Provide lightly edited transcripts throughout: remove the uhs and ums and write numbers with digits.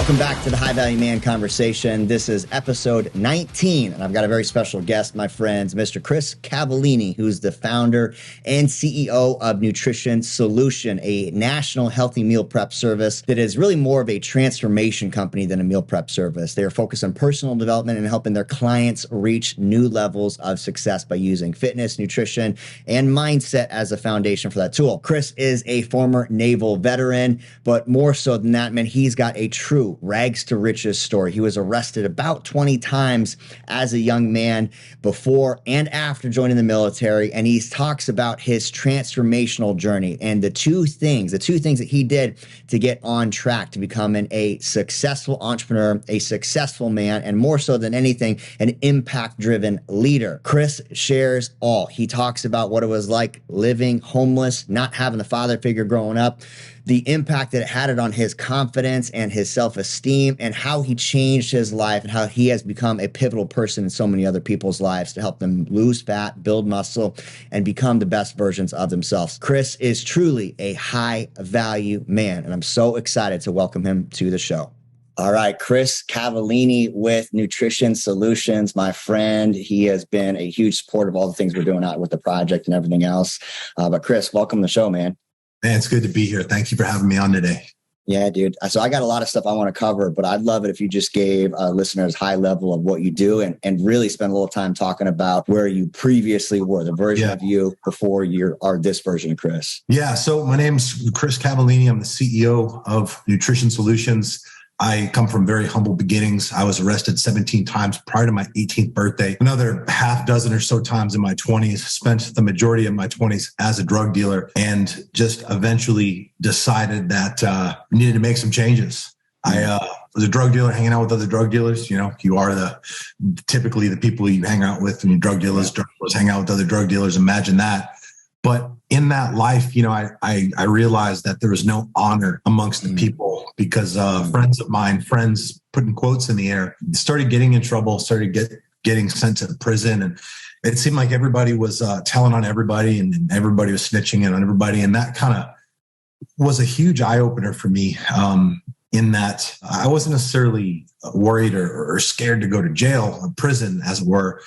Welcome back to the High Value Man Conversation. This is episode 19, and I've got a very special guest, my friends, Mr. Chris Cavallini, who's the founder and CEO of Nutrition Solution, a national healthy meal prep service that is really more of a transformation company than a meal prep service. They are focused on personal development and helping their clients reach new levels of success by using fitness, nutrition, and mindset as a foundation for that tool. Chris is a former Naval veteran, but more so than that, man, he's got a true rags to riches story. He was arrested about 20 times as a young man before and after joining the military. And he talks about his transformational journey and the two things that he did to get on track to becoming a successful entrepreneur, a successful man, and more so than anything, an impact-driven leader. Chris shares all. He talks about what it was like living homeless, not having a father figure growing up, the impact that it had on his confidence and his self-esteem, and how he changed his life and how he has become a pivotal person in so many other people's lives to help them lose fat, build muscle, and become the best versions of themselves. Chris is truly a high-value man, and I'm so excited to welcome him to the show. All right, Chris Cavallini with Nutrition Solutions, my friend. He has been a huge supporter of all the things we're doing out with the project and everything else. But Chris, welcome to the show, man. Man, it's good to be here. Thank you for having me on today. Yeah, dude. So I got a lot of stuff I want to cover, but I'd love it if you just gave listeners high level of what you do and really spend a little time talking about where you previously were, the version of you before you are this version of Chris. Yeah. So my name's Chris Cavallini. I'm the CEO of Nutrition Solutions. I come from very humble beginnings. I was arrested 17 times prior to my 18th birthday. Another half dozen or so times in my 20s. Spent the majority of my 20s as a drug dealer, and just eventually decided that I needed to make some changes. I was a drug dealer hanging out with other drug dealers. You know, you are typically the people you hang out with, and drug dealers hang out with other drug dealers. Imagine that. But in that life, you know, I realized that there was no honor amongst the people because friends of mine, putting quotes in the air, started getting in trouble, started getting sent to prison. And it seemed like everybody was telling on everybody, and everybody was snitching in on everybody. And that kind of was a huge eye opener for me, in that I wasn't necessarily worried or scared to go to jail or prison, as it were.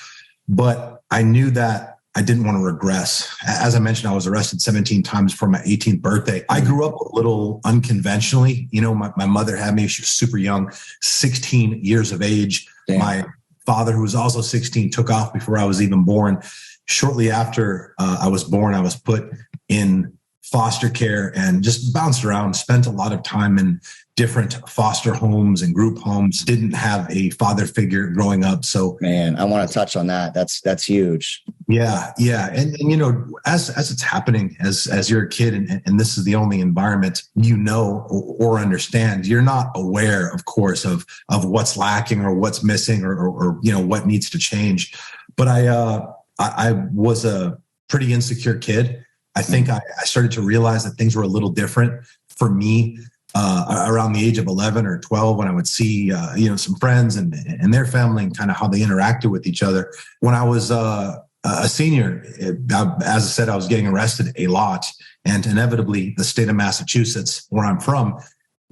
But I knew that I didn't want to regress. As I mentioned, I was arrested 17 times for my 18th birthday. I grew up a little unconventionally. You know, my mother had me. She was super young, 16 years of age. Damn. My father, who was also 16, took off before I was even born. Shortly after I was born, I was put in foster care and just bounced around, spent a lot of time in different foster homes and group homes. Didn't have a father figure growing up. So, man, I want to touch on that. That's huge. Yeah. And you know, as it's happening, as you're a kid and this is the only environment you know or understand, you're not aware, of course, of what's lacking or what's missing or you know, what needs to change. But I was a pretty insecure kid. I think I started to realize that things were a little different for me around the age of 11 or 12, when I would see, you know, some friends and their family and kind of how they interacted with each other. When I was a senior, as I said, I was getting arrested a lot, and inevitably the state of Massachusetts, where I'm from,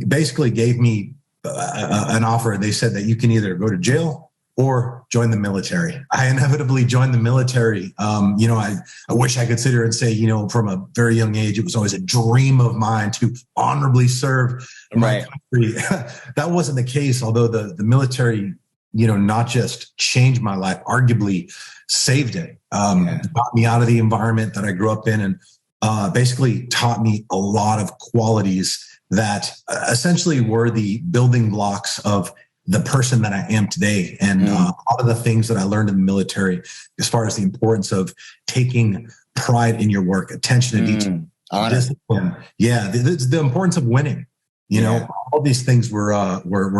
basically gave me an offer. They said that you can either go to jail or join the military. I inevitably joined the military. You know, I wish I could sit here and say, you know, from a very young age, it was always a dream of mine to honorably serve my country. That wasn't the case, although the military, you know, not just changed my life, arguably saved it. Got me out of the environment that I grew up in, and basically taught me a lot of qualities that essentially were the building blocks of the person that I am today. And all of the things that I learned in the military, as far as the importance of taking pride in your work, attention to detail, discipline. Yeah. The importance of winning, you know, all these things were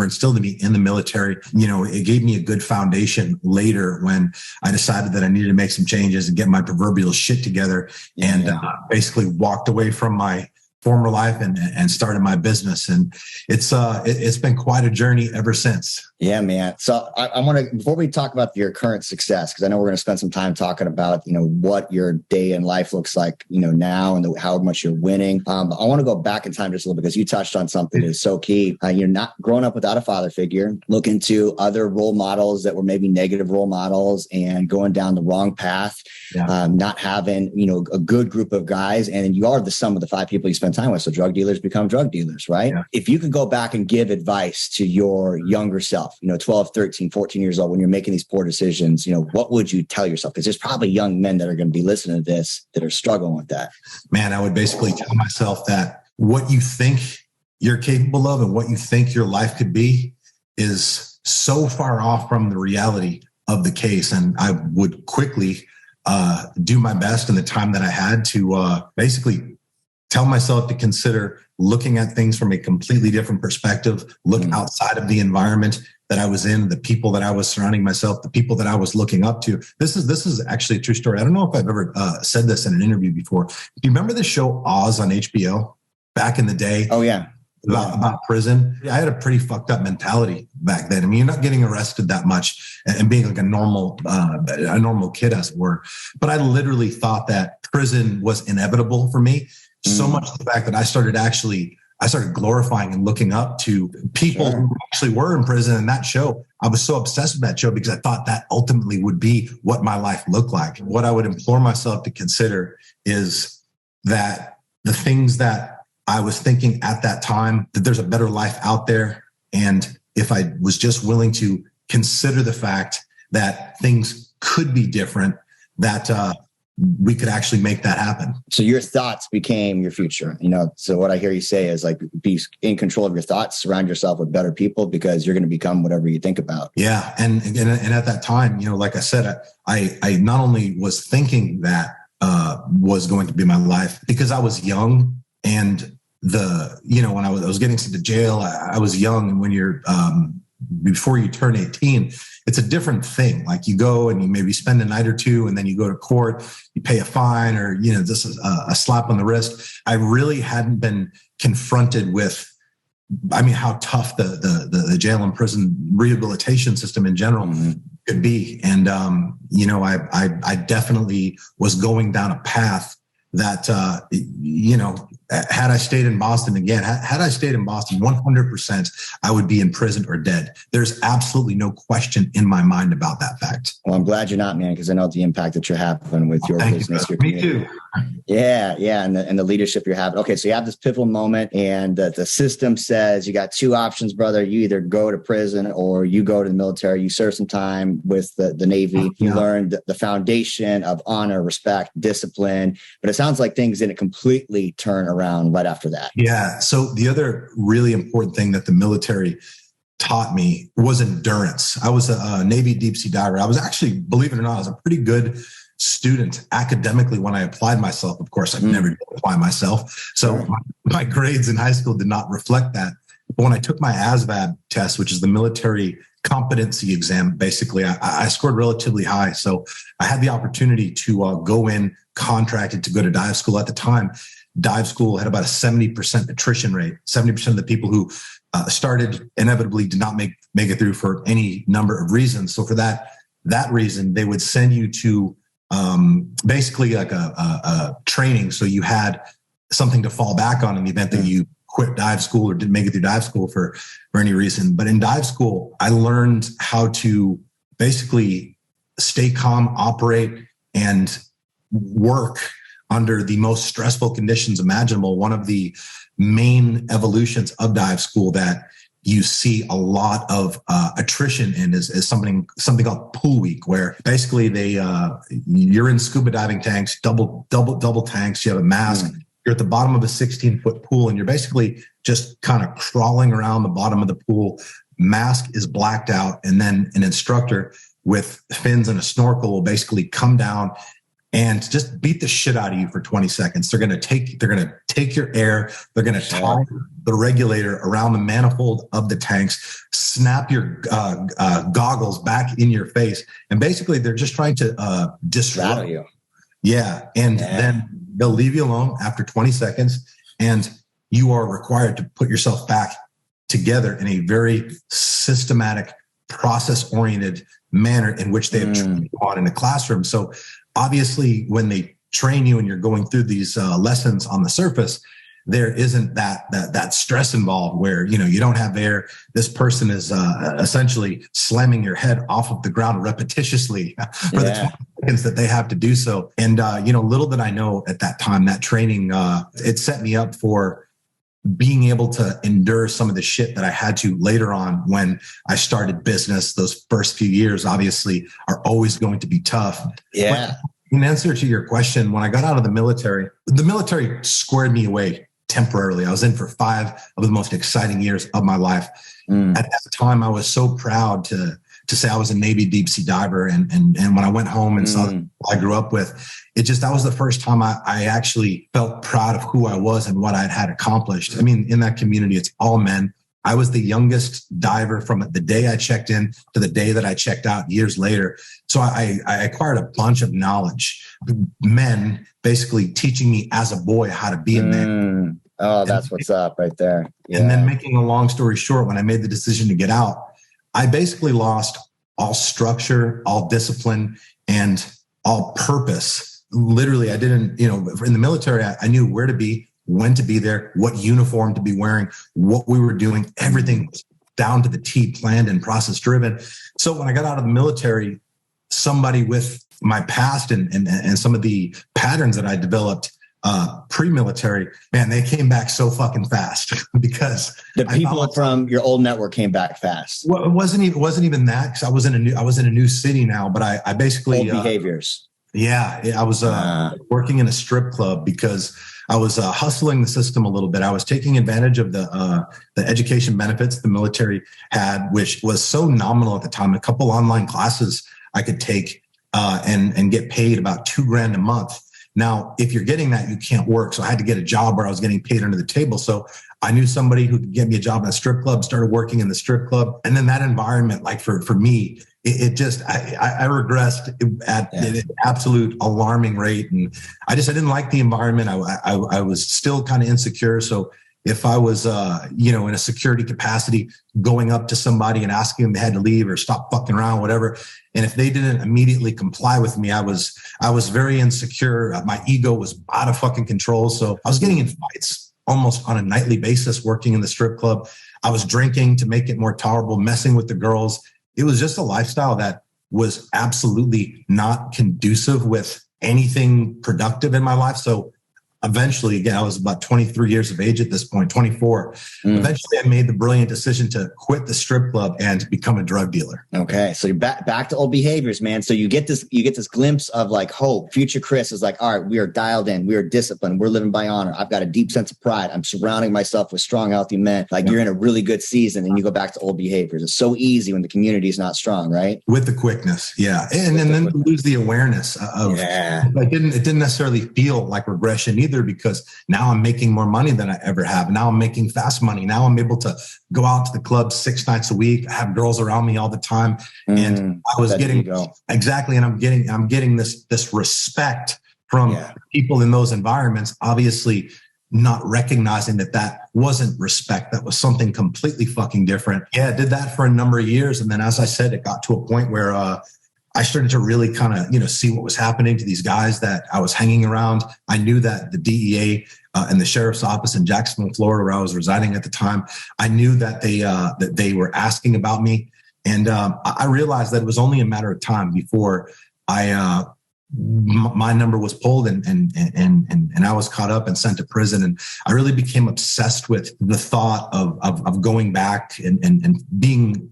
instilled in me in the military. You know, it gave me a good foundation later when I decided that I needed to make some changes and get my proverbial shit together, and basically walked away from my former life and started my business. And it's been quite a journey ever since. Yeah, man. So I want to, before we talk about your current success, because I know we're going to spend some time talking about, what your day in life looks like, now and how much you're winning. I want to go back in time just a little bit because you touched on something that is so key. You're not growing up without a father figure, looking to other role models that were maybe negative role models and going down the wrong path, not having, a good group of guys. And you are the sum of the 5 people you spend time with. So drug dealers become drug dealers, right? Yeah. If you could go back and give advice to your younger self, 12, 13, 14 years old, when you're making these poor decisions, what would you tell yourself? Because there's probably young men that are going to be listening to this that are struggling with that. Man, I would basically tell myself that what you think you're capable of and what you think your life could be is so far off from the reality of the case. And I would quickly do my best in the time that I had to basically tell myself to consider looking at things from a completely different perspective, look outside of the environment that I was in, the people that I was surrounding myself, the people that I was looking up to. This is actually a true story. I don't know if I've ever said this in an interview before. Do you remember the show Oz on HBO back in the day? Oh, yeah. About prison. I had a pretty fucked up mentality back then. I mean, you're not getting arrested that much and being like a normal kid, as it were. But I literally thought that prison was inevitable for me. So much the fact that I started glorifying and looking up to people who actually were in prison. And that show, I was so obsessed with that show because I thought that ultimately would be what my life looked like. What I would implore myself to consider is that the things that I was thinking at that time, that there's a better life out there. And if I was just willing to consider the fact that things could be different, that we could actually make that happen. So your thoughts became your future. So what I hear you say is like, be in control of your thoughts, surround yourself with better people because you're going to become whatever you think about. Yeah. And at that time, like I said, I not only was thinking that was going to be my life because I was young and when I was getting sent to jail, I was young. And when you're, before you turn 18, it's a different thing. Like you go and you maybe spend a night or two and then you go to court, you pay a fine or, just a slap on the wrist. I really hadn't been confronted with, how tough the jail and prison rehabilitation system in general could be. And, I definitely was going down a path that, had I stayed in Boston again, had I stayed in Boston, 100%, I would be in prison or dead. There's absolutely no question in my mind about that fact. Well, I'm glad you're not, man, because I know the impact that you're having with your business. Your Me too. Yeah. And the leadership you're having. Okay. So you have this pivotal moment and the system says you got 2 options, brother. You either go to prison or you go to the military. You serve some time with the Navy. You learn the foundation of honor, respect, discipline. But it sounds like things didn't completely turn around right after that. Yeah. So the other really important thing that the military taught me was endurance. I was a Navy deep sea diver. I was actually, believe it or not, I was a pretty good student academically when I applied myself. Of course, I've never applied myself. So my grades in high school did not reflect that. But when I took my ASVAB test, which is the military competency exam, basically, I scored relatively high. So I had the opportunity to go in, contracted to go to dive school. At the time, dive school had about a 70% attrition rate. 70% of the people who started inevitably did not make it through for any number of reasons. So for that reason, they would send you to basically like a training. So you had something to fall back on in the event that you quit dive school or didn't make it through dive school for any reason. But in dive school, I learned how to basically stay calm, operate, and work under the most stressful conditions imaginable. One of the main evolutions of dive school that you see a lot of attrition in is something called pool week, where basically you're in scuba diving tanks, double tanks. You have a mask. You're at the bottom of a 16-foot pool, and you're basically just kind of crawling around the bottom of the pool. Mask is blacked out, and then an instructor with fins and a snorkel will basically come down and just beat the shit out of you for 20 seconds. They're going to take your air. They're going to tie the regulator around the manifold of the tanks, snap your goggles back in your face. And basically they're just trying to disrupt you. Yeah. And then they'll leave you alone after 20 seconds. And you are required to put yourself back together in a very systematic process-oriented manner in which they have trained you on in a classroom. So obviously, when they train you and you're going through these lessons on the surface, there isn't that stress involved where, you don't have air. This person is essentially slamming your head off of the ground repetitiously for the 20 seconds that they have to do so. And, little did I know at that time, that training, it set me up for being able to endure some of the shit that I had to later on when I started business. Those first few years, obviously, are always going to be tough. Yeah. But in answer to your question, when I got out of the military squared me away temporarily. I was in for 5 of the most exciting years of my life. At that time, I was so proud to say I was a Navy deep sea diver. And when I went home and saw the people I grew up with, that was the first time I actually felt proud of who I was and what I'd had accomplished. I mean, in that community, it's all men. I was the youngest diver from the day I checked in to the day that I checked out years later. So I acquired a bunch of knowledge, men basically teaching me as a boy how to be a man. Oh, that's what's up right there. Yeah. And then making a long story short, when I made the decision to get out, I basically lost all structure, all discipline, and all purpose. Literally, I didn't, in the military, I knew where to be, when to be there, what uniform to be wearing, what we were doing. Everything was down to the T, planned and process driven. So when I got out of the military, somebody with my past and some of the patterns that I developed pre-military, man, they came back so fucking fast because the people from your old network came back fast. Well, it wasn't even that, because I was in a new city now, but I basically old behaviors. I was working in a strip club because I was hustling the system a little bit. I was taking advantage of the education benefits the military had, which was so nominal at the time. A couple online classes I could take and get paid about $2,000 a month. Now, if you're getting that, you can't work. So I had to get a job where I was getting paid under the table. So I knew somebody who could get me a job in a strip club, started working in the strip club. And then that environment, like for me, I regressed at an absolute alarming rate. And I didn't like the environment. I was still kind of insecure. So if I was, in a security capacity, going up to somebody and asking them they had to leave or stop fucking around, whatever. And if they didn't immediately comply with me, I was very insecure. My ego was out of fucking control. So I was getting in fights almost on a nightly basis, working in the strip club. I was drinking to make it more tolerable, messing with the girls. It was just a lifestyle that was absolutely not conducive with anything productive in my life. So eventually, again, I was about 23 years of age at this point, 24. Eventually, I made the brilliant decision to quit the strip club and become a drug dealer. Okay, so you're back to old behaviors, man. So you get this glimpse of like hope. Future Chris is like, all right, we are dialed in, we are disciplined, we're living by honor. I've got a deep sense of pride. I'm surrounding myself with strong, healthy men. Like you're in a really good season, and you go back to old behaviors. It's so easy when the community is not strong, right? With the quickness, yeah, and then lose the awareness of. Yeah. It didn't necessarily feel like regression either, because now I'm making more money than I ever have. Now I'm making fast money. Now I'm able to go out to the club 6 nights a week. I have girls around me all the time. And I was getting exactly. And I'm getting this respect from people in those environments, obviously not recognizing that wasn't respect. That was something completely fucking different. Yeah. I did that for a number of years. And then, as I said, it got to a point where, I started to really kind of, see what was happening to these guys that I was hanging around. I knew that the DEA and the sheriff's office in Jacksonville, Florida, where I was residing at the time, I knew that they were asking about me. And I realized that it was only a matter of time before my number was pulled and I was caught up and sent to prison. And I really became obsessed with the thought of going back and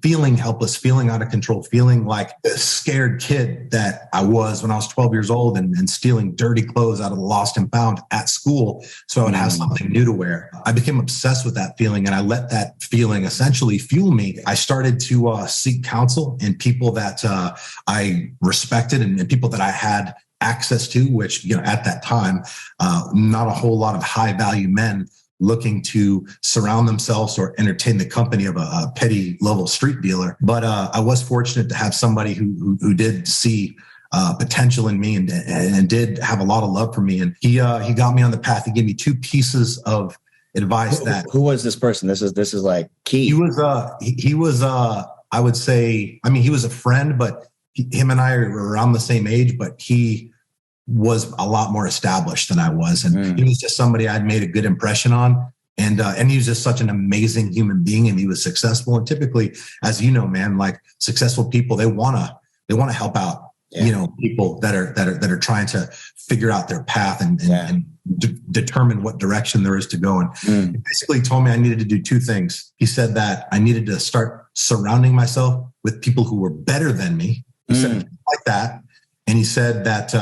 feeling helpless, feeling out of control, feeling like the scared kid that I was when I was 12 years old and stealing dirty clothes out of the lost and found at school so I would have something new to wear. I became obsessed with that feeling, and I let that feeling essentially fuel me. I started to seek counsel in people that I respected and people that I had access to, which, at that time, not a whole lot of high value men looking to surround themselves or entertain the company of a petty level street dealer. But I was fortunate to have somebody who did see potential in me and did have a lot of love for me. And he got me on the path. He gave me 2 pieces of advice. Who was this person? This is like key. He was I would say, I mean, he was a friend, but him and I are around the same age, but he was a lot more established than I was. And he was just somebody I'd made a good impression on. And he was just such an amazing human being, and he was successful. And typically, as you know, man, like successful people, they want to help out, people that are trying to figure out their path and determine what direction there is to go. And he basically told me I needed to do two things. He said that I needed to start surrounding myself with people who were better than me. He said it like that. And he said that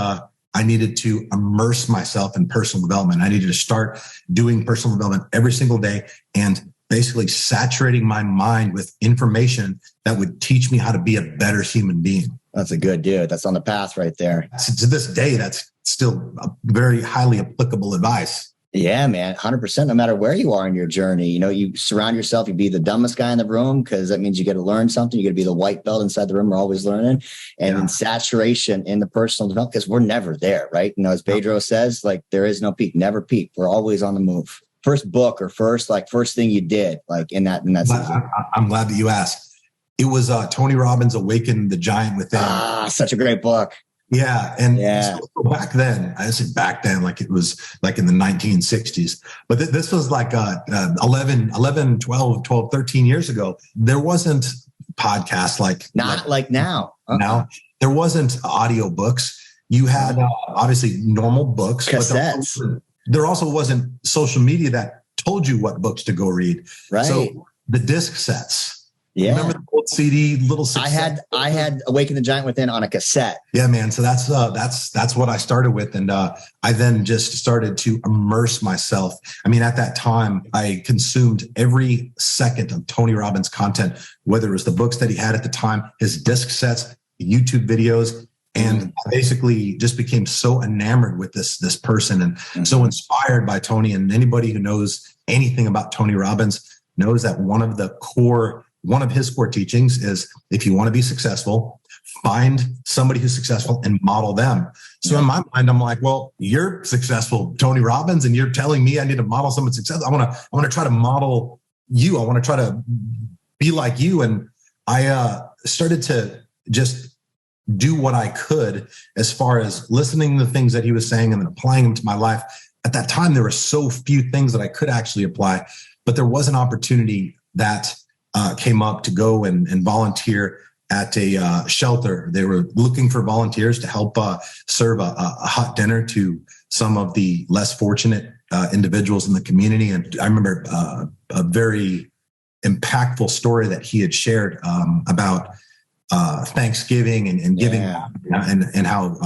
I needed to immerse myself in personal development. I needed to start doing personal development every single day and basically saturating my mind with information that would teach me how to be a better human being. That's a good dude. That's on the path right there. To this day, that's still a very highly applicable advice. Yeah, man, 100%. No matter where you are in your journey, you surround yourself, you be the dumbest guy in the room, because that means you get to learn something. You got to be the white belt inside the room. We're always learning. And in saturation in the personal development, because we're never there, right? As Pedro says, like, there is no peak, never peak. We're always on the move. First book or first thing you did, like in that season. I'm glad that you asked. It was Tony Robbins' Awaken the Giant Within. Such a great book. Yeah. And so back then, I said back then, like it was like in the 1960s, but this was like 12, 13 years ago. There wasn't podcasts like now. Now there wasn't audiobooks. You had obviously normal books. Cassettes. But there also wasn't social media that told you what books to go read. Right. So the disc sets. Yeah. Remember the old CD, little success? I had Awaken the Giant Within on a cassette. Yeah, man. So that's what I started with. And I then just started to immerse myself. I mean, at that time, I consumed every second of Tony Robbins' content, whether it was the books that he had at the time, his disc sets, YouTube videos. And I basically just became so enamored with this person and so inspired by Tony. And anybody who knows anything about Tony Robbins knows that one of his core teachings is, if you want to be successful, find somebody who's successful and model them. So in my mind, I'm like, well, you're successful, Tony Robbins, and you're telling me I need to model someone successful. I want to try to model you. I want to try to be like you. And I started to just do what I could as far as listening to the things that he was saying and then applying them to my life. At that time, there were so few things that I could actually apply, but there was an opportunity that came up to go and volunteer at a shelter. They were looking for volunteers to help serve a hot dinner to some of the less fortunate individuals in the community. And I remember a very impactful story that he had shared about Thanksgiving and giving, and how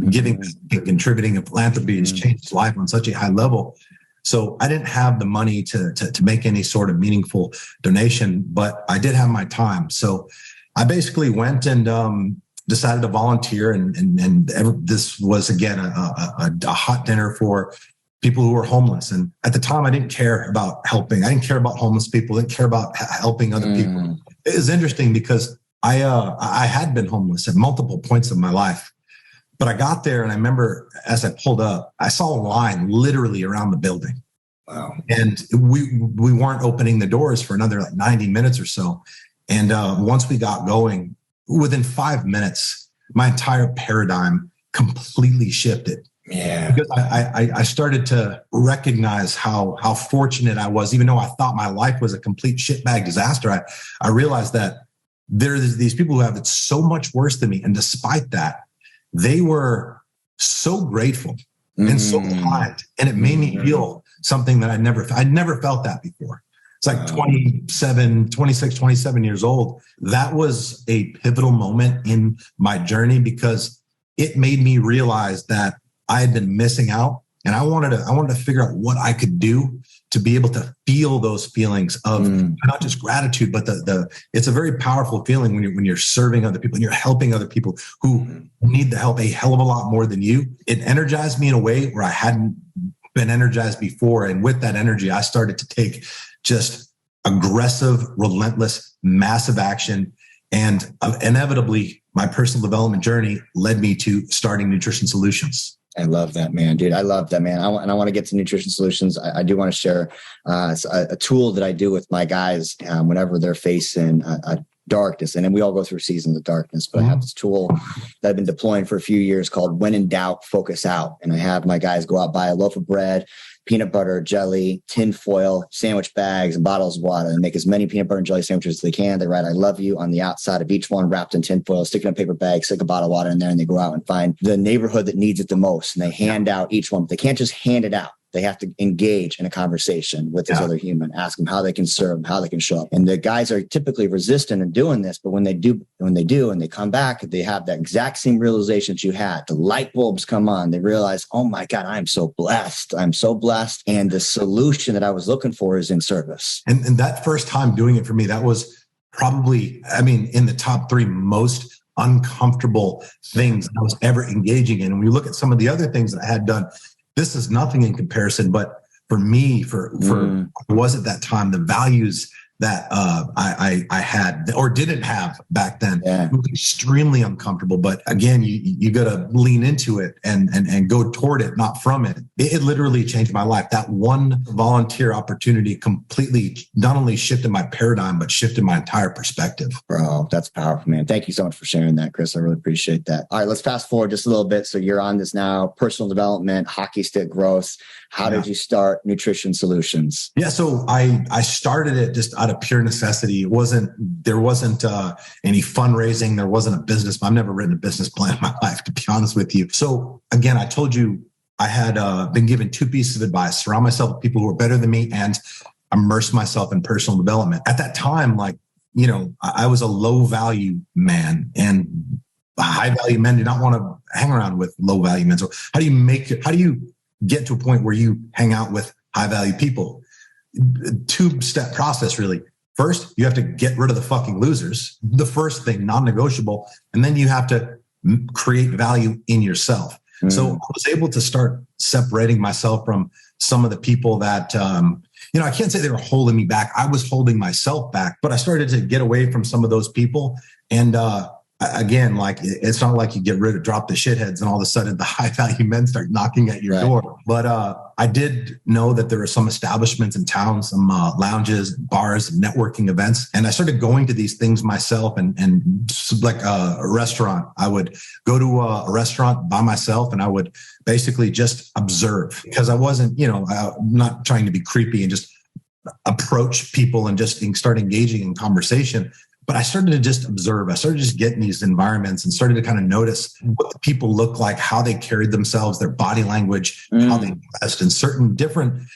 giving and contributing and philanthropy has changed his life on such a high level. So I didn't have the money to make any sort of meaningful donation, but I did have my time. So I basically went and decided to volunteer. And this was, again, a hot dinner for people who were homeless. And at the time, I didn't care about helping. I didn't care about homeless people. I didn't care about helping other people. It was interesting because I had been homeless at multiple points of my life. But I got there, and I remember as I pulled up, I saw a line literally around the building. Wow. And we weren't opening the doors for another 90 minutes or so. And once we got going, within 5 minutes, my entire paradigm completely shifted. Yeah. Because I started to recognize how fortunate I was. Even though I thought my life was a complete shitbag disaster, I realized that there's these people who have it so much worse than me. And despite that, they were so grateful and so kind. And it made me feel something that I'd never felt that before. It's like 26, 27 years old. That was a pivotal moment in my journey because it made me realize that I had been missing out. And I wanted to figure out what I could do to be able to feel those feelings of not just gratitude, but it's a very powerful feeling when you're serving other people and you're helping other people who need the help a hell of a lot more than you. It energized me in a way where I hadn't been energized before. And with that energy, I started to take just aggressive, relentless, massive action. And inevitably, my personal development journey led me to starting Nutrition Solutions. I love that, man, dude. I love that, man. I want to get to Nutrition Solutions. I do want to share a tool that I do with my guys whenever they're facing a darkness. And then we all go through seasons of darkness, but I have this tool that I've been deploying for a few years called When in Doubt, Focus Out. And I have my guys go out, buy a loaf of bread, peanut butter, jelly, tin foil, sandwich bags, and bottles of water, and make as many peanut butter and jelly sandwiches as they can. They write "I love you" on the outside of each one, wrapped in tin foil, stick in a paper bag, stick a bottle of water in there, and they go out and find the neighborhood that needs it the most. And they hand out each one. But they can't just hand it out. They have to engage in a conversation with this other human, ask them how they can serve, how they can show up. And the guys are typically resistant in doing this, but when they do and they come back, they have that exact same realization that you had. The light bulbs come on. They realize, oh my God, I'm so blessed. I'm so blessed. And the solution that I was looking for is in service. And that first time doing it for me, that was probably, in the top 3 most uncomfortable things I was ever engaging in. And when you look at some of the other things that I had done, this is nothing in comparison, but for me, for was at that time, the values that I had or didn't have back then, it was extremely uncomfortable. But again, you got to lean into it and go toward it, not from it. It literally changed my life. That one volunteer opportunity completely not only shifted my paradigm, but shifted my entire perspective. Bro, that's powerful, man. Thank you so much for sharing that, Chris. I really appreciate that. All right, let's fast forward just a little bit. So you're on this now, personal development, hockey stick growth. How did you start Nutrition Solutions? Yeah, so I started it just out of pure necessity. There wasn't any fundraising. There wasn't a business. I've never written a business plan in my life, to be honest with you. So again, I told you I had been given 2 pieces of advice: surround myself with people who are better than me and immerse myself in personal development. At that time, I was a low value man, and high value men do not want to hang around with low value men. So how do you get to a point where you hang out with high value people? 2-step process, really. First, you have to get rid of the fucking losers. The first thing, non-negotiable. And then you have to create value in yourself. So I was able to start separating myself from some of the people that, I can't say they were holding me back. I was holding myself back, but I started to get away from some of those people. And, again, it's not like you drop the shitheads and all of a sudden the high value men start knocking at your door. But I did know that there were some establishments in town, some lounges, bars, networking events. And I started going to these things myself and like a restaurant. I would go to a restaurant by myself and I would basically just observe, because I wasn't, not trying to be creepy and just approach people and just start engaging in conversation. But I started to just observe. I started to just get in these environments and started to kind of notice what the people looked like, how they carried themselves, their body language, how they dressed, and certain different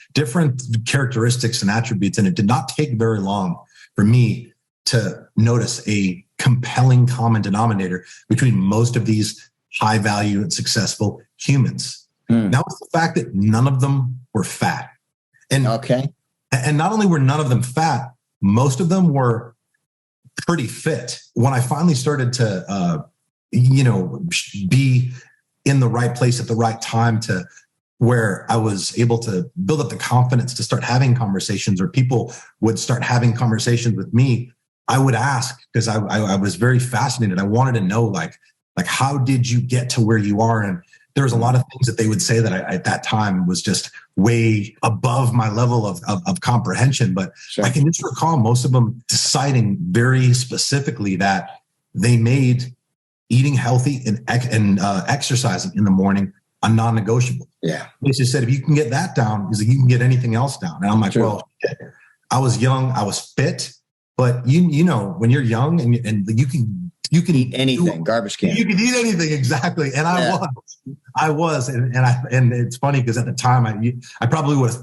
characteristics and attributes. And it did not take very long for me to notice a compelling common denominator between most of these high value and successful humans. That was the fact that none of them were fat. And not only were none of them fat, most of them were pretty fit. When I finally started to, be in the right place at the right time, to where I was able to build up the confidence to start having conversations, or people would start having conversations with me, I would ask, because I was very fascinated. I wanted to know, like, how did you get to where you are? And there was a lot of things that they would say that I, at that time, was just way above my level of comprehension. But I can just recall most of them deciding very specifically that they made eating healthy and exercising in the morning a non-negotiable. Yeah. They just said, if you can get that down, you can get anything else down. And I'm like, well, I was young, I was fit, but you know, when you're young and you can eat anything, garbage can. You can eat anything, exactly. And I was, and it's funny because at the time I probably would have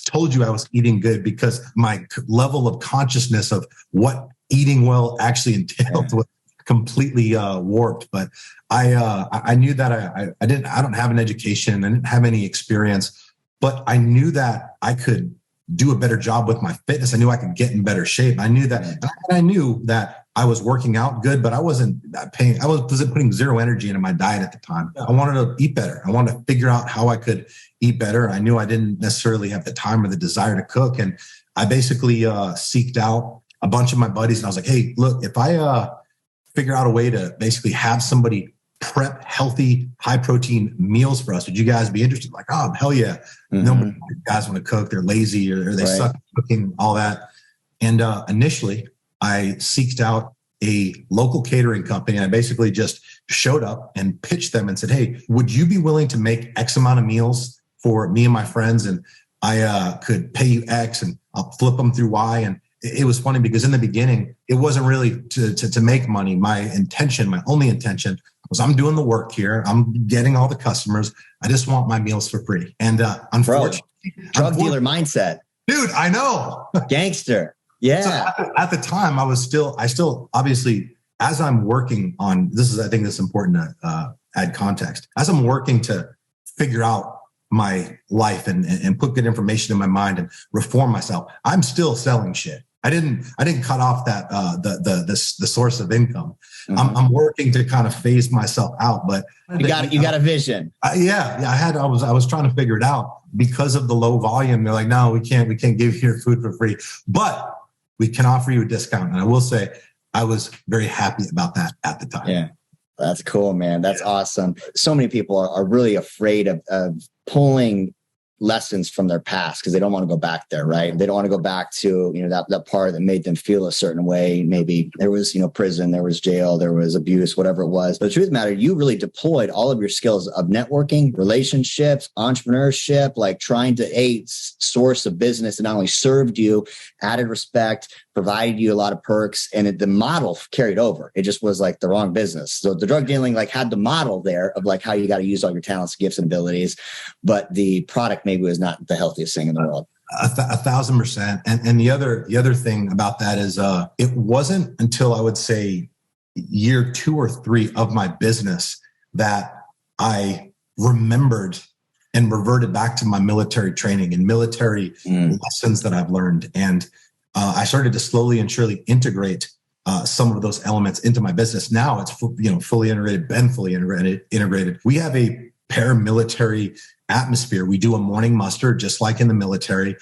told you I was eating good, because my level of consciousness of what eating well actually entailed was completely warped. But I knew that I don't have an education, I didn't have any experience, but I knew that I could do a better job with my fitness. I knew I could get in better shape. I knew that, and I knew that I was working out good, but I wasn't putting zero energy into my diet at the time. I wanted to eat better. I wanted to figure out how I could eat better. I knew I didn't necessarily have the time or the desire to cook. And I basically seeked out a bunch of my buddies, and I was like, hey, look, if I figure out a way to basically have somebody prep healthy, high protein meals for us, would you guys be interested? Like, oh, hell yeah. Nobody guys want to cook. They're lazy or they suck at cooking, all that. And initially, I seeked out a local catering company. And I basically just showed up and pitched them and said, hey, would you be willing to make X amount of meals for me and my friends? And I could pay you X and I'll flip them through Y. And it was funny because in the beginning, it wasn't really to make money. My only intention was I'm doing the work here. I'm getting all the customers. I just want my meals for free. And unfortunately, drug dealer mindset. Dude, I know. Gangster. Yeah. So at the time, I still obviously, as I'm working on this, I think it's important to add context. As I'm working to figure out my life and put good information in my mind and reform myself, I'm still selling shit. I didn't cut off that the source of income. Mm-hmm. I'm working to kind of phase myself out, but you got a vision. I was trying to figure it out because of the low volume. They're like, no, we can't give you your food for free, but we can offer you a discount. And I will say, I was very happy about that at the time. Yeah, that's cool, man. That's awesome. So many people are really afraid of pulling lessons from their past because they don't want to go back there, right? They don't want to go back to, that part that made them feel a certain way. Maybe there was, prison, there was jail, there was abuse, whatever it was. But the truth of the matter, you really deployed all of your skills of networking, relationships, entrepreneurship, like trying to source a business that not only served you, added respect, provided you a lot of perks, and the model carried over. It just was like the wrong business. So the drug dealing had the model there of how you got to use all your talents, gifts, and abilities, but the product maybe was not the healthiest thing in the world. 1,000%. And the other thing about that is it wasn't until I would say year 2 or 3 of my business that I remembered and reverted back to my military training and military lessons that I've learned. And I started to slowly and surely integrate some of those elements into my business. Now it's fully integrated. We have a paramilitary atmosphere. We do a morning muster just like in the military.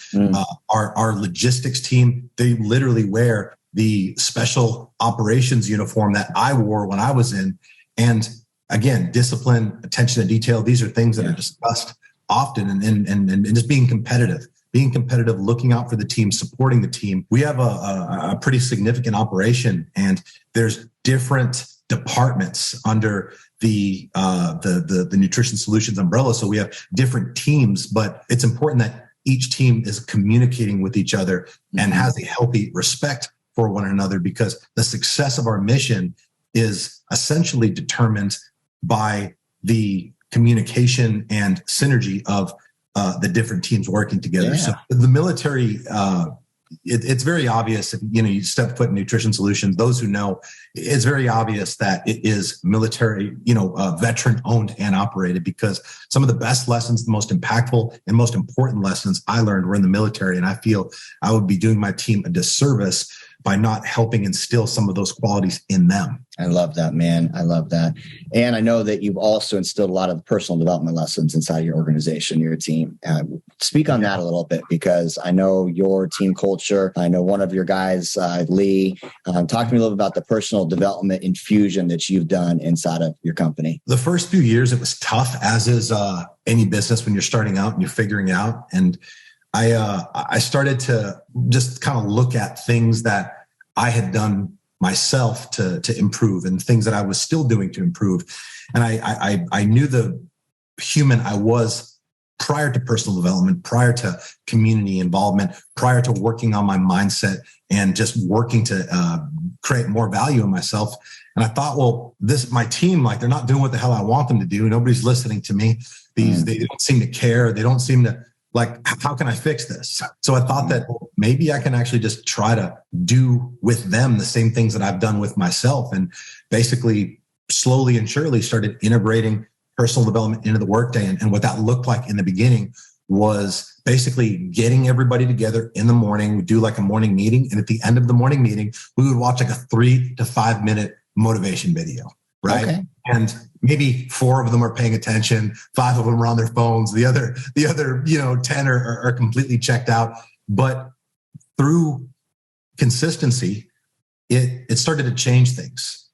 Our logistics team, they literally wear the special operations uniform that I wore when I was in. And again, discipline, attention to detail, these are things that are discussed often, and just being competitive, looking out for the team, supporting the team. We have a pretty significant operation, and there's different departments under the nutrition solutions umbrella. So we have different teams, but it's important that each team is communicating with each other and has a healthy respect for one another, because the success of our mission is essentially determined by the communication and synergy of the different teams working together. So the military, it's very obvious if you step foot in nutrition solutions. Those who know, it's very obvious that it is military, veteran owned and operated, because some of the best lessons, the most impactful and most important lessons I learned were in the military. And I feel I would be doing my team a disservice by not helping instill some of those qualities in them. I love that, man. I love that. And I know that you've also instilled a lot of personal development lessons inside your organization, your team. Speak on that a little bit, because I know your team culture. I know one of your guys, Lee. Talk to me a little bit about the personal development infusion that you've done inside of your company. The first few years, it was tough, as is any business when you're starting out and you're figuring it out. And I started to just kind of look at things that I had done myself to improve, and things that I was still doing to improve. And I knew the human I was prior to personal development, prior to community involvement, prior to working on my mindset and just working to create more value in myself. And I thought, well, my team, they're not doing what the hell I want them to do. Nobody's listening to me. They don't seem to care. They don't seem to how can I fix this? So I thought that maybe I can actually just try to do with them the same things that I've done with myself, and basically slowly and surely started integrating personal development into the workday. And what that looked like in the beginning was basically getting everybody together in the morning. We'd do a morning meeting. And at the end of the morning meeting, we would watch a 3 to 5 minute motivation video. Right. Okay. And maybe 4 of them are paying attention. 5 of them are on their phones. The other 10 are completely checked out. But through consistency, it started to change things.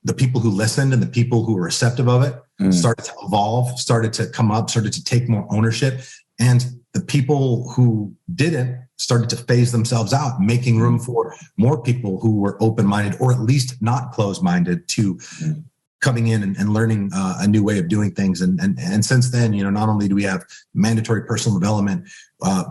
The people who listened and the people who were receptive of it started to evolve, started to come up, started to take more ownership. And the people who didn't started to phase themselves out, making room for more people who were open-minded, or at least not closed-minded, to coming in and learning a new way of doing things. And since then, not only do we have mandatory personal development,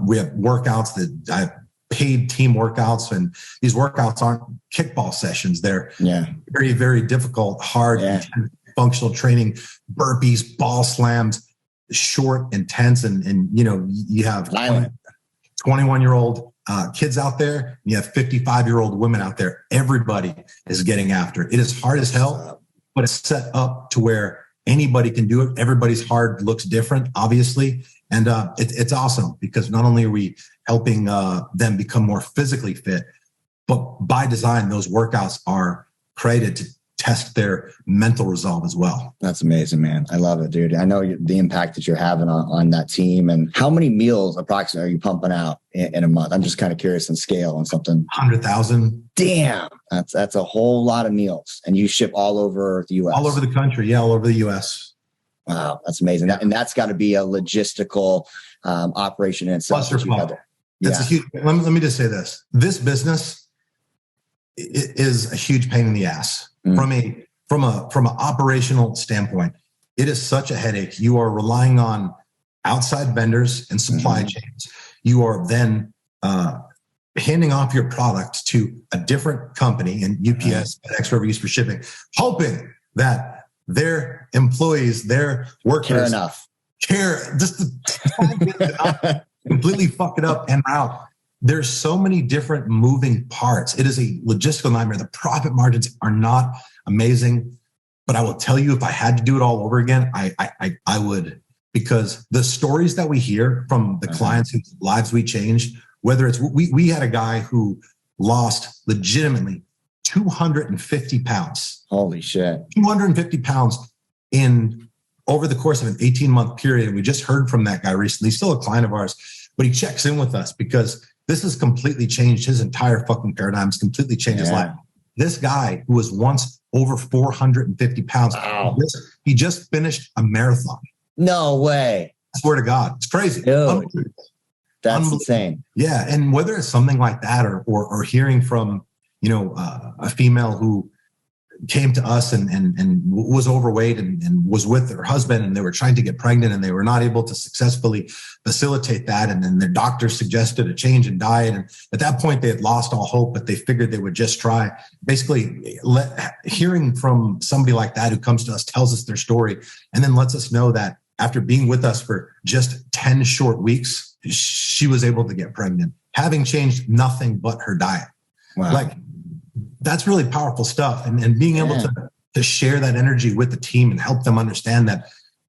we have workouts that I have paid team workouts, and these workouts aren't kickball sessions. They're very, very difficult, hard, intense, functional training, burpees, ball slams, short, intense, and you have 21-year-old kids out there, and you have 55-year-old women out there. Everybody is getting after it. It is hard as hell, but it's set up to where anybody can do it. Everybody's hard looks different, obviously. And it's awesome, because not only are we helping them become more physically fit, but by design, those workouts are created to test their mental resolve as well. That's amazing, man. I love it, dude. I know the impact that you're having on that team. And how many meals approximately are you pumping out in a month? I'm just kind of curious on scale on something. 100,000. Damn. That's a whole lot of meals. And you ship all over the U.S.? All over the country. Yeah, all over the U.S. Wow, that's amazing. And that's got to be a logistical operation in itself. Plus or minus. That's a huge. Let me just say this. This business is a huge pain in the ass. From an operational standpoint. It is such a headache. You are relying on outside vendors and supply chains. You are then handing off your product to a different company, and UPS, FedEx, whoever used for shipping, hoping that their employees, their workers care just to completely fuck it up and out. There's so many different moving parts. It is a logistical nightmare. The profit margins are not amazing, but I will tell you, if I had to do it all over again, I would, because the stories that we hear from the clients whose lives we changed, whether it's, we had a guy who lost legitimately 250 pounds. Holy shit. 250 pounds over the course of an 18-month period. And we just heard from that guy recently. He's still a client of ours, but he checks in with us because this has completely changed his entire fucking paradigm. It's completely changed his life. This guy who was once over 450 pounds, he just finished a marathon. No way. I swear to God. It's crazy. Dude, that's insane. Yeah. And whether it's something like that or hearing from, a female who came to us and was overweight and was with her husband, and they were trying to get pregnant and they were not able to successfully facilitate that. And then their doctor suggested a change in diet. And at that point they had lost all hope, but they figured they would just try. Basically, hearing from somebody like that who comes to us, tells us their story, and then lets us know that after being with us for just 10 short weeks, she was able to get pregnant, having changed nothing but her diet. Wow. That's really powerful stuff. And being able to share that energy with the team and help them understand that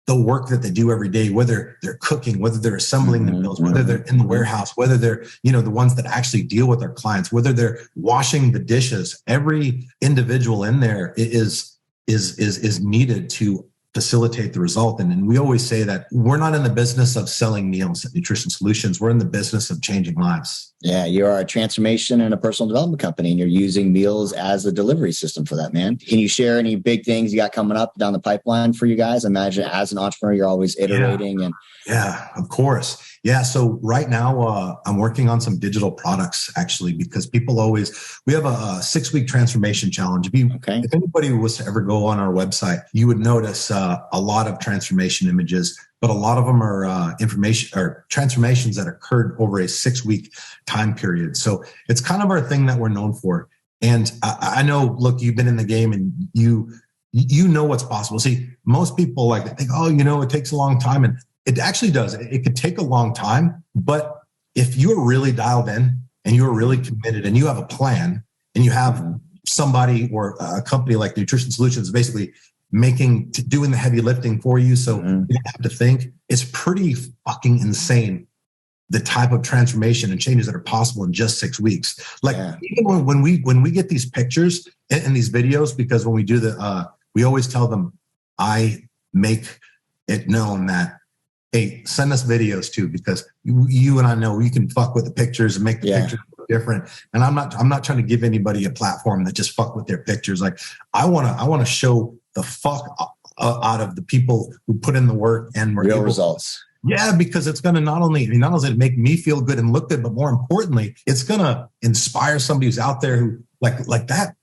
the work that they do every day, whether they're cooking, whether they're assembling the meals, whether they're in the warehouse, whether they're, the ones that actually deal with our clients, whether they're washing the dishes, every individual in there is needed to facilitate the result. And we always say that we're not in the business of selling meals at Nutrition Solutions. We're in the business of changing lives. Yeah, you are a transformation and a personal development company, and you're using meals as a delivery system for that, man. Can you share any big things you got coming up down the pipeline for you guys? I imagine as an entrepreneur, you're always iterating. Yeah, of course. Yeah. So right now, I'm working on some digital products, actually, because we have a 6-week transformation challenge. If anybody was to ever go on our website, you would notice a lot of transformation images, but a lot of them are information or transformations that occurred over a 6-week time period. So it's kind of our thing that we're known for. And I know, look, you've been in the game and you know what's possible. See, most people think, it takes a long time. And it actually does. It could take a long time, but if you're really dialed in and you're really committed and you have a plan and you have somebody or a company like Nutrition Solutions basically doing the heavy lifting for you, so you don't have to think, it's pretty fucking insane the type of transformation and changes that are possible in just 6 weeks. Even when we get these pictures and these videos, because when we do we always tell them, I make it known that, hey, send us videos too, because you and I know you can fuck with the pictures and make the pictures look different. And I'm not trying to give anybody a platform that just fuck with their pictures. I want to show the fuck out of the people who put in the work and were real results. Yeah, because it's going to not only make me feel good and look good, but more importantly, it's going to inspire somebody who's out there who like that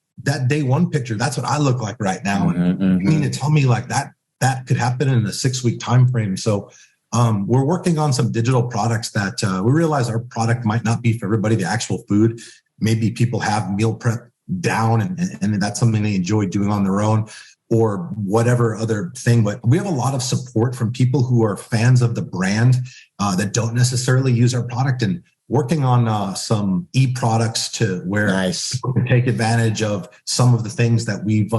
day one picture. That's what I look like right now. And you mean to tell me like that could happen in a 6-week time frame. So we're working on some digital products that we realize our product might not be for everybody, the actual food. Maybe people have meal prep down and that's something they enjoy doing on their own, or whatever other thing. But we have a lot of support from people who are fans of the brand that don't necessarily use our product, and working on some e-products to where people can take advantage of some of the things that we've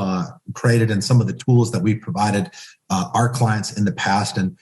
created and some of the tools that we've provided our clients in the past. And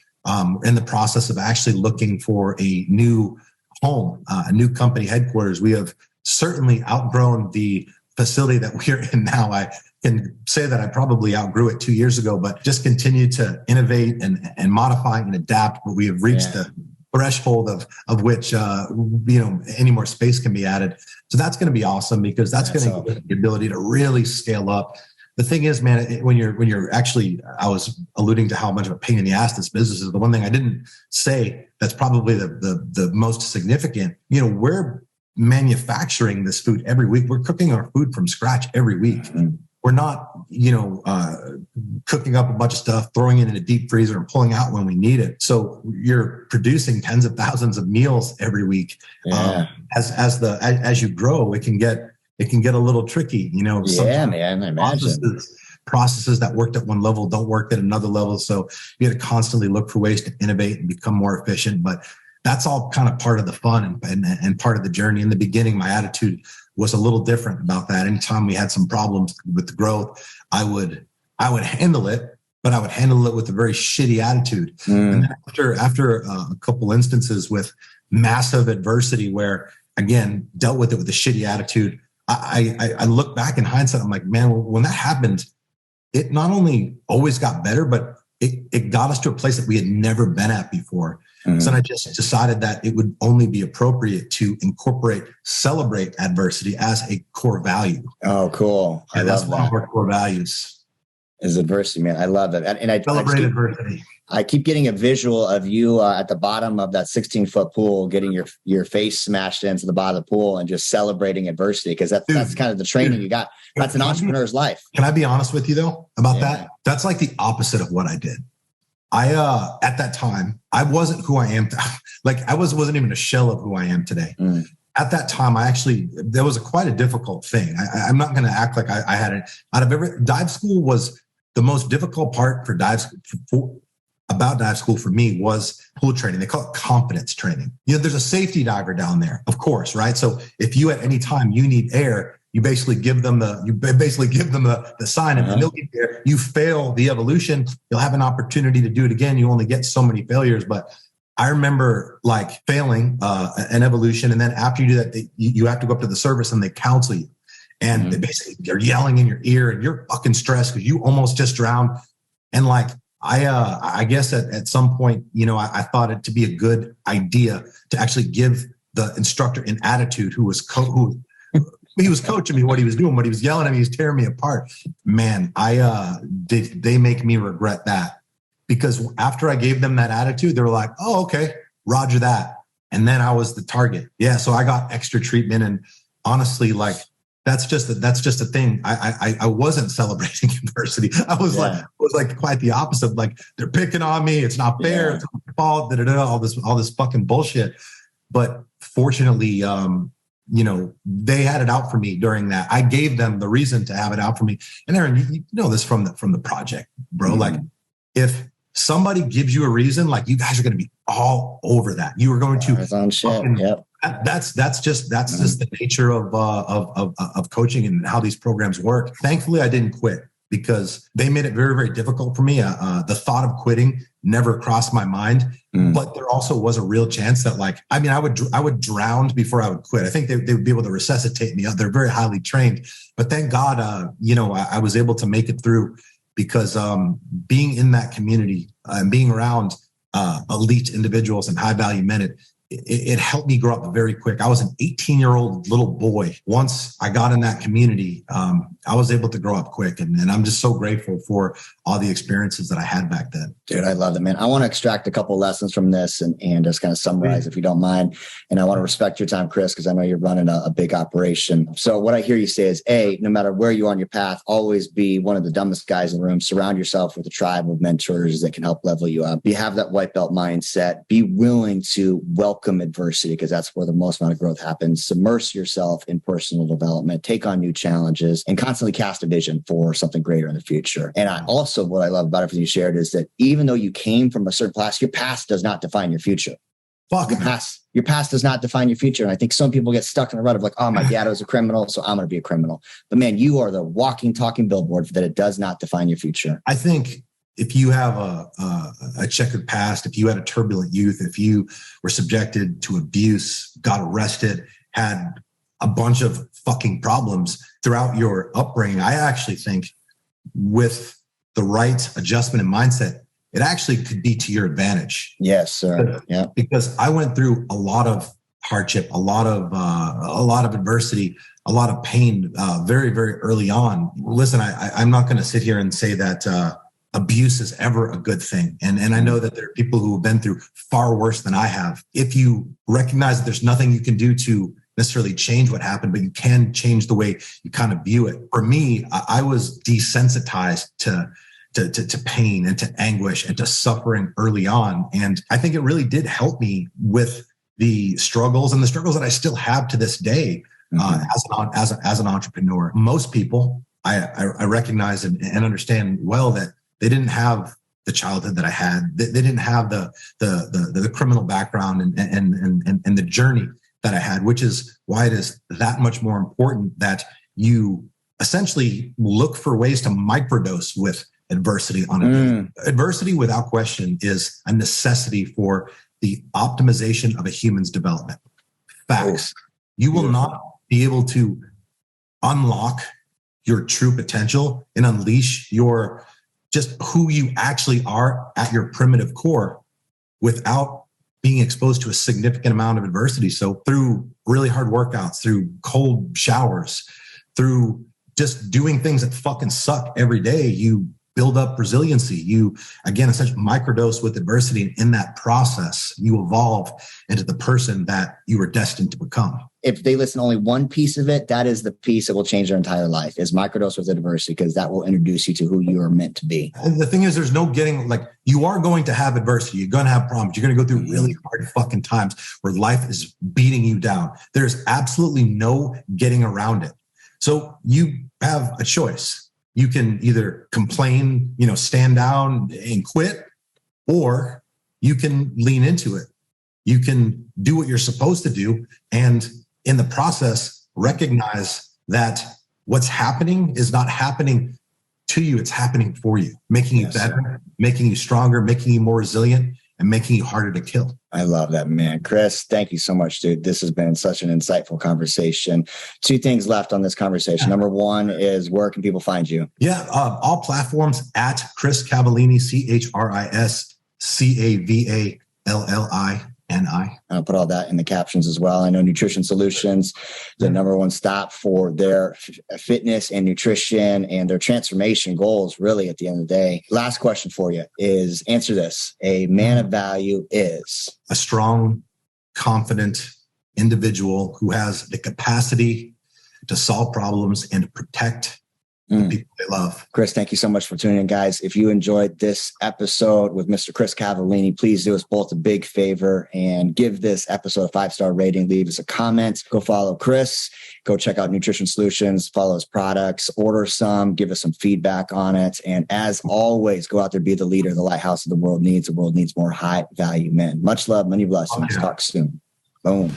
in the process of actually looking for a new home, a new company headquarters. We have certainly outgrown the facility that we're in now. I can say that I probably outgrew it 2 years ago, but just continue to innovate and modify and adapt. But we have reached the threshold of which any more space can be added. So that's going to be awesome, because that's going to give the ability to really scale up. The thing is, man, when you're actually, I was alluding to how much of a pain in the ass this business is. The one thing I didn't say that's probably the most significant, we're manufacturing this food every week. We're cooking our food from scratch every week. Mm-hmm. We're not, cooking up a bunch of stuff, throwing it in a deep freezer and pulling out when we need it. So you're producing tens of thousands of meals every week. Yeah. As you grow, it can get a little tricky, Yeah, man, I imagine. Processes that worked at one level don't work at another level. So you got to constantly look for ways to innovate and become more efficient. But that's all kind of part of the fun and part of the journey. In the beginning, my attitude was a little different about that. Anytime we had some problems with the growth, I would handle it, but I would handle it with a very shitty attitude. And then after a couple instances with massive adversity where, again, dealt with it with a shitty attitude, I look back in hindsight, I'm like, man, when that happened, it not only always got better, but it got us to a place that we had never been at before. Mm-hmm. So I just decided that it would only be appropriate to celebrate adversity as a core value. Oh, cool. That's one of our core values. Is adversity, man. I love it. And I celebrate adversity. I keep getting a visual of you at the bottom of that 16-foot pool, getting your face smashed into the bottom of the pool and just celebrating adversity, because that's kind of the training you got. That's an entrepreneur's life. Can I be honest with you, though, about that? That's like the opposite of what I did. At that time, I wasn't who I am. I wasn't even a shell of who I am today. At that time, there was quite a difficult thing. I'm not going to act like I had it. Dive school was the most difficult part for dive school for me was pool training. They call it confidence training. There's a safety diver down there, of course, right? So if you at any time you need air, you basically give them the sign, and they'll get there. You fail the evolution, you'll have an opportunity to do it again. You only get so many failures. But I remember failing an evolution, and then after you do that, you have to go up to the service and they counsel you, and they're yelling in your ear, and you're fucking stressed because you almost just drowned. And I guess at some point, I thought it to be a good idea to actually give the instructor an attitude who was he was coaching me what he was doing, what he was yelling at me, he was tearing me apart. Man, they make me regret that, because after I gave them that attitude, they were like, oh, okay, roger that. And then I was the target. Yeah. So I got extra treatment. And honestly, that's just a thing. I wasn't celebrating adversity. I was quite the opposite. They're picking on me. It's not fair. It's my fault. All this fucking bullshit. But fortunately, they had it out for me during that. I gave them the reason to have it out for me. And Aaron, you know this from the project, bro. Mm-hmm. If somebody gives you a reason, you guys are going to be all over that. You are going to That's just the nature of coaching and how these programs work. Thankfully, I didn't quit, because they made it very, very difficult for me. The thought of quitting never crossed my mind, but there also was a real chance that I would drown before I would quit. I think they would be able to resuscitate me. They're very highly trained, but thank God, I was able to make it through, because being in that community and being around elite individuals and high value men, it helped me grow up very quick. I was an 18-year-old little boy. Once I got in that community, I was able to grow up quick. And I'm just so grateful for all the experiences that I had back then. Dude, I love it, man. I want to extract a couple lessons from this and just kind of summarize, if you don't mind. And I want to respect your time, Chris, because I know you're running a big operation. So what I hear you say is, A, no matter where you are on your path, always be one of the dumbest guys in the room. Surround yourself with a tribe of mentors that can help level you up. You have that white belt mindset. Be willing to welcome adversity, because that's where the most amount of growth happens. Immerse yourself in personal development, take on new challenges, and constantly cast a vision for something greater in the future. And what I love about everything you shared is that even though you came from a certain class, your past does not define your future. Your past does not define your future. And I think some people get stuck in a rut of like, oh, my dad was a criminal, so I'm going to be a criminal. But man, you are the walking, talking billboard that it does not define your future. I think if you have a checkered past, if you had a turbulent youth, if you were subjected to abuse, got arrested, had a bunch of fucking problems throughout your upbringing, I actually think with the right adjustment and mindset, it actually could be to your advantage. Yes, sir. Yeah. Because I went through a lot of hardship, a lot of adversity, a lot of pain, very, very early on. Listen, I'm not going to sit here and say that abuse is ever a good thing. And I know that there are people who have been through far worse than I have. If you recognize that there's nothing you can do to necessarily change what happened, but you can change the way you kind of view it. For me, I was desensitized to pain and to anguish and to suffering early on. And I think it really did help me with the struggles that I still have to this day as an entrepreneur. Most people, I recognize and understand well that they didn't have the childhood that I had. They didn't have the criminal background and the journey that I had, which is why it is that much more important that you essentially look for ways to microdose with adversity on it. Adversity, without question, is a necessity for the optimization of a human's development. Facts. You will not be able to unlock your true potential and unleash your just who you actually are at your primitive core without being exposed to a significant amount of adversity. So through really hard workouts, through cold showers, through just doing things that fucking suck every day, you build up resiliency. You, again, essentially microdose with adversity. And in that process, you evolve into the person that you were destined to become. If they listen to only one piece of it, that is the piece that will change their entire life, is microdose with adversity, because that will introduce you to who you are meant to be. And the thing is, there's no getting, like, you are going to have adversity. You're going to have problems. You're going to go through really hard fucking times where life is beating you down. There's absolutely no getting around it. So you have a choice. You can either complain, stand down and quit, or you can lean into it. You can do what you're supposed to do. And in the process, recognize that what's happening is not happening to you. It's happening for you, making you better, making you stronger, making you more resilient, and making you harder to kill. I love that, man. Chris, thank you so much, dude. This has been such an insightful conversation. Two things left on this conversation. Number one is, where can people find you? Yeah, all platforms at Chris Cavallini, ChrisCavallini. I'll put all that in the captions as well. I know Nutrition Solutions, the number one stop for their fitness and nutrition and their transformation goals, really, at the end of the day. Last question for you is, answer this. A man of value is a strong, confident individual who has the capacity to solve problems and to protect the people they love. Chris, thank you so much for tuning in, guys. If you enjoyed this episode with Mr. Chris Cavallini, please do us both a big favor and give this episode a 5-star rating. Leave us a comment. Go follow Chris. Go check out Nutrition Solutions. Follow his products. Order some. Give us some feedback on it. And as always, go out there, be the leader, the lighthouse that the world needs. The world needs more high-value men. Much love, many blessings. Talk soon. Boom.